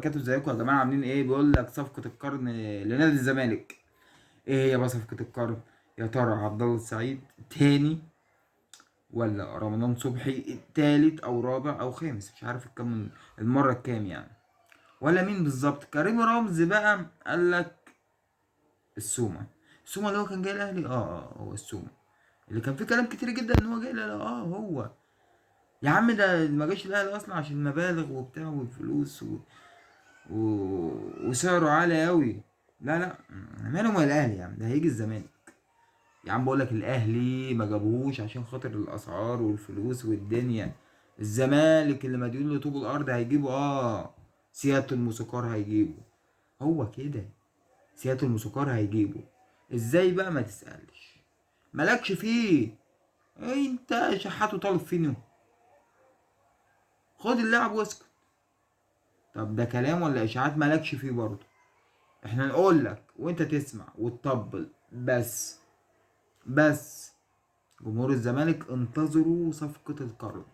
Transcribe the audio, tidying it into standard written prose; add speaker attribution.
Speaker 1: كاتب ازيكم يا جماعه عاملين ايه؟ بيقول لك صفقه القرن لنادي الزمالك. ايه هي بقى صفقه القرن؟ يا ترى عبد الله السعيد تاني، ولا رمضان صبحي التالت او رابع او خامس؟ مش عارف الكام، المره الكام يعني، ولا مين بالظبط؟ كريم رمز بقى قال لك السومه. السومه اللي هو كان جاي الاهلي، هو السومه اللي كان فيه كلام كتير جدا ان هو جاي الاهلي. هو يا عم ده ما جاش الاهلي اصلا عشان المبالغ وبتاع والفلوس وسعره عالي قوي. لا لا، ماله مال الاهلي يا عم؟ ده هيجي الزمالك. يا عم بقول لك الاهلي ما جابوهوش عشان خاطر الاسعار والفلوس والدنيا. الزمالك اللي مديون لطوب الارض هيجيبه، سيادة الموسيقار هيجيبه. هو كده، سيادة الموسيقار هيجيبه. ازاي بقى؟ ما تسألش، مالكش فيه. انت شحاته طالب فينه، خد اللاعب واسكت. طب ده كلام ولا اشاعات؟ مالكش فيه برضه. احنا نقول لك وانت تسمع وتطبل بس. جمهور الزمالك انتظروا صفقة القرن.